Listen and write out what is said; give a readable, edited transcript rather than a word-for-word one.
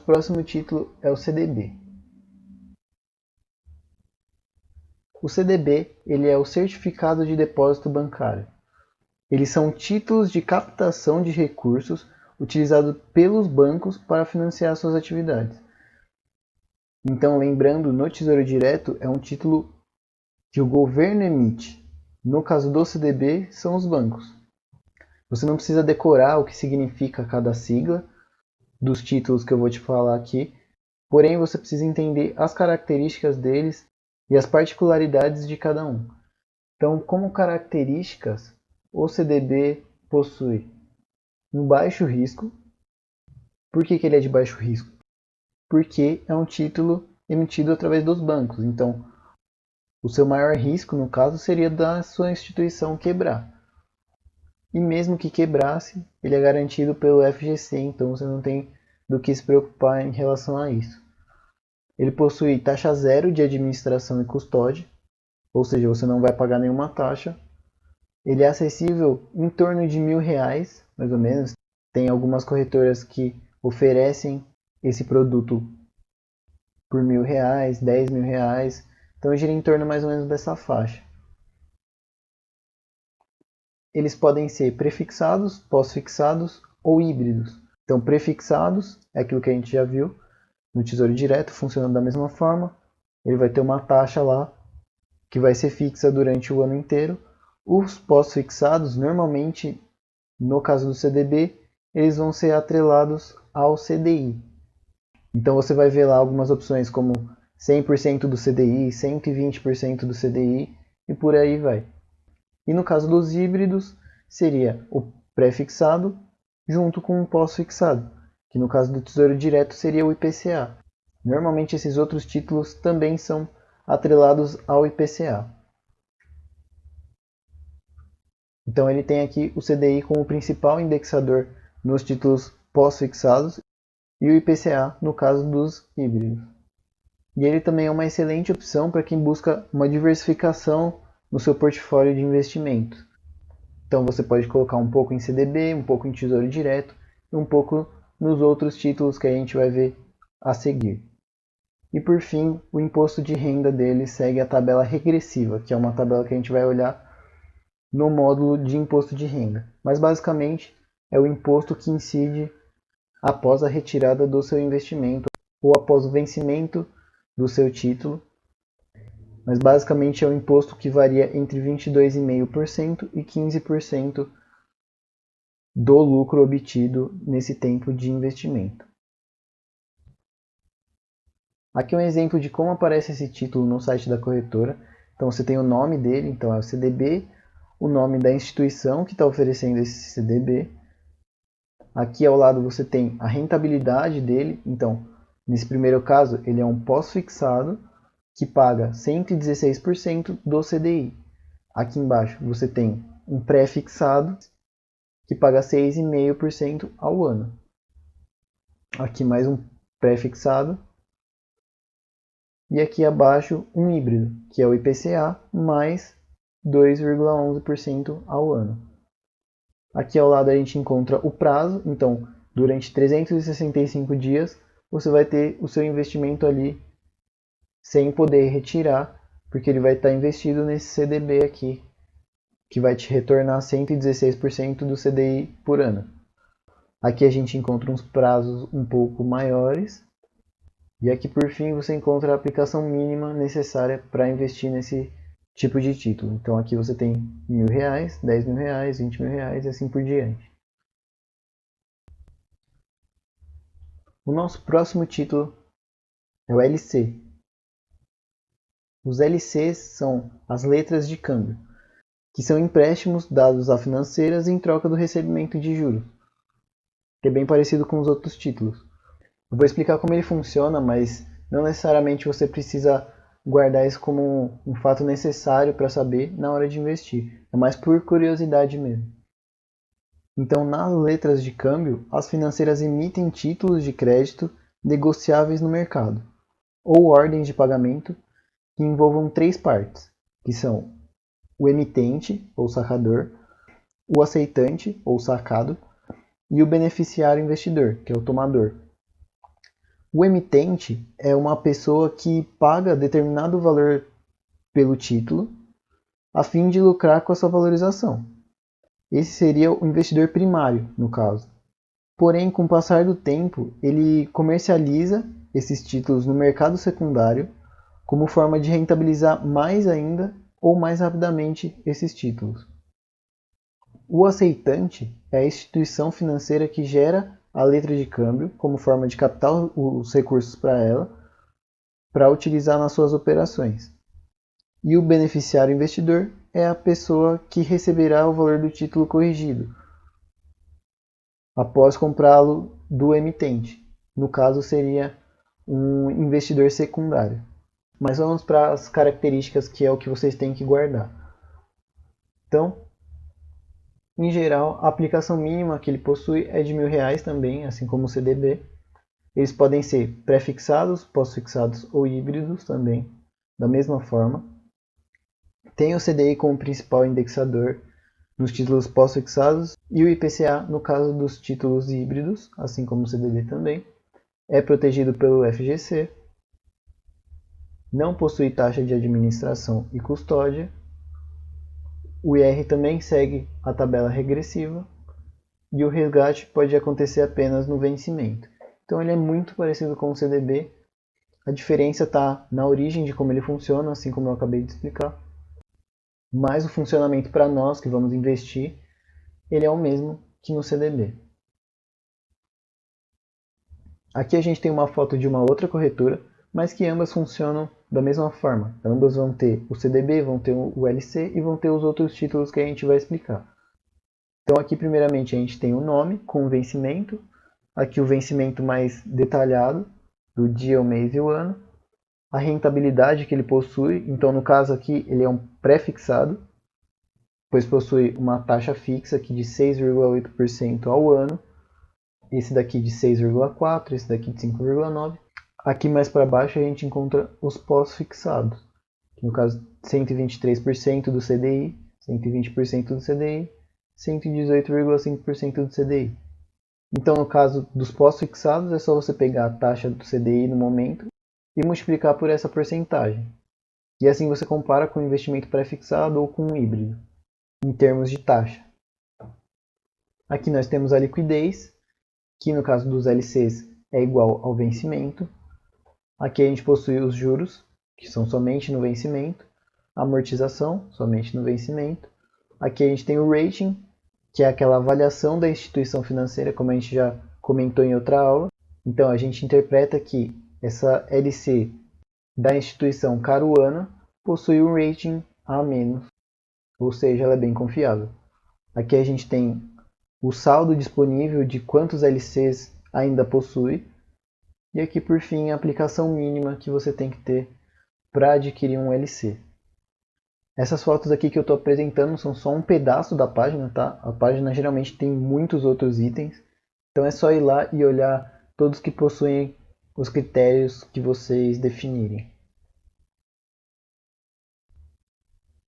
próximo título é o CDB. O CDB ele é o Certificado de Depósito Bancário. Eles são títulos de captação de recursos utilizados pelos bancos para financiar suas atividades. Então, lembrando, no Tesouro Direto é um título que o governo emite. No caso do CDB, são os bancos. Você não precisa decorar o que significa cada sigla dos títulos que eu vou te falar aqui, porém você precisa entender as características deles e as particularidades de cada um. Então, como características, o CDB possui um baixo risco. Por que ele é de baixo risco? Porque é um título emitido através dos bancos. Então, o seu maior risco, no caso, seria da sua instituição quebrar. E mesmo que quebrasse, ele é garantido pelo FGC, então você não tem do que se preocupar em relação a isso. Ele possui taxa zero de administração e custódia, ou seja, você não vai pagar nenhuma taxa. Ele é acessível em torno de R$1.000, mais ou menos. Tem algumas corretoras que oferecem esse produto por R$1.000, R$10.000. Então gira em torno mais ou menos dessa faixa. Eles podem ser prefixados, pós-fixados ou híbridos. Então prefixados é aquilo que a gente já viu no Tesouro Direto, funcionando da mesma forma. Ele vai ter uma taxa lá que vai ser fixa durante o ano inteiro. Os pós-fixados, normalmente, no caso do CDB, eles vão ser atrelados ao CDI. Então você vai ver lá algumas opções como 100% do CDI, 120% do CDI e por aí vai. E no caso dos híbridos, seria o pré-fixado junto com o pós-fixado, que no caso do Tesouro Direto seria o IPCA. Normalmente esses outros títulos também são atrelados ao IPCA. Então ele tem aqui o CDI como principal indexador nos títulos pós-fixados e o IPCA no caso dos híbridos. E ele também é uma excelente opção para quem busca uma diversificação no seu portfólio de investimento. Então você pode colocar um pouco em CDB, um pouco em Tesouro Direto e um pouco nos outros títulos que a gente vai ver a seguir. E por fim, o imposto de renda dele segue a tabela regressiva, que é uma tabela que a gente vai olhar no módulo de imposto de renda. Mas basicamente é o imposto que incide após a retirada do seu investimento ou após o vencimento do seu título. Mas basicamente é um imposto que varia entre 22,5% e 15% do lucro obtido nesse tempo de investimento. Aqui é um exemplo de como aparece esse título no site da corretora. Então você tem o nome dele, então é o CDB, o nome da instituição que está oferecendo esse CDB. Aqui ao lado você tem a rentabilidade dele, então nesse primeiro caso ele é um pós-fixado que paga 116% do CDI. Aqui embaixo você tem um pré-fixado que paga 6,5% ao ano. Aqui mais um pré-fixado. E aqui abaixo um híbrido, que é o IPCA mais 2,11% ao ano. Aqui ao lado a gente encontra o prazo, então durante 365 dias você vai ter o seu investimento ali sem poder retirar, porque ele vai estar investido nesse CDB aqui, que vai te retornar 116% do CDI por ano. Aqui a gente encontra uns prazos um pouco maiores. E aqui por fim você encontra a aplicação mínima necessária para investir nesse tipo de título. Então aqui você tem R$1.000, R$10.000, R$20.000 e assim por diante. O nosso próximo título é o LC. Os LCs são as letras de câmbio, que são empréstimos dados a financeiras em troca do recebimento de juros, que é bem parecido com os outros títulos. Eu vou explicar como ele funciona, mas não necessariamente você precisa guardar isso como um fato necessário para saber na hora de investir. É mais por curiosidade mesmo. Então, nas letras de câmbio, as financeiras emitem títulos de crédito negociáveis no mercado, ou ordens de pagamento que envolvam três partes, que são o emitente, ou sacador, o aceitante, ou sacado, e o beneficiário investidor, que é o tomador. O emitente é uma pessoa que paga determinado valor pelo título a fim de lucrar com a sua valorização. Esse seria o investidor primário, no caso. Porém, com o passar do tempo, ele comercializa esses títulos no mercado secundário como forma de rentabilizar mais ainda ou mais rapidamente esses títulos. O aceitante é a instituição financeira que gera a letra de câmbio como forma de captar os recursos para ela, para utilizar nas suas operações. E o beneficiário investidor é a pessoa que receberá o valor do título corrigido após comprá-lo do emitente. No caso, seria um investidor secundário. Mas vamos para as características, que é o que vocês têm que guardar. Então, em geral, a aplicação mínima que ele possui é de R$ 1.000 também, assim como o CDB. Eles podem ser pré-fixados, pós-fixados ou híbridos também, da mesma forma. Tem o CDI como principal indexador nos títulos pós-fixados e o IPCA no caso dos títulos híbridos, assim como o CDB também. É protegido pelo FGC, não possui taxa de administração e custódia. O IR também segue a tabela regressiva e o resgate pode acontecer apenas no vencimento. Então ele é muito parecido com o CDB. A diferença está na origem de como ele funciona, assim como eu acabei de explicar. Mas o funcionamento para nós que vamos investir, ele é o mesmo que no CDB. Aqui a gente tem uma foto de uma outra corretora, mas que ambas funcionam da mesma forma. Ambas vão ter o CDB, vão ter o LC e vão ter os outros títulos que a gente vai explicar. Então aqui primeiramente a gente tem o nome com o vencimento, aqui o vencimento mais detalhado, do dia, o mês e o ano, a rentabilidade que ele possui, então no caso aqui ele é um pré-fixado, pois possui uma taxa fixa aqui de 6,8% ao ano, esse daqui de 6,4%, esse daqui de 5,9%. Aqui mais para baixo a gente encontra os pós-fixados, no caso 123% do CDI, 120% do CDI, 118,5% do CDI. Então no caso dos pós-fixados é só você pegar a taxa do CDI no momento e multiplicar por essa porcentagem. E assim você compara com o investimento pré-fixado ou com um híbrido, em termos de taxa. Aqui nós temos a liquidez, que no caso dos LCs é igual ao vencimento. Aqui a gente possui os juros, que são somente no vencimento, a amortização, somente no vencimento. Aqui a gente tem o rating, que é aquela avaliação da instituição financeira, como a gente já comentou em outra aula. Então a gente interpreta que essa LC da instituição caruana possui um rating A-, ou seja, ela é bem confiável. Aqui a gente tem o saldo disponível de quantos LCs ainda possui. E aqui por fim a aplicação mínima que você tem que ter para adquirir um LC. Essas fotos aqui que eu estou apresentando são só um pedaço da página, tá? A página geralmente tem muitos outros itens, então é só ir lá e olhar todos que possuem os critérios que vocês definirem.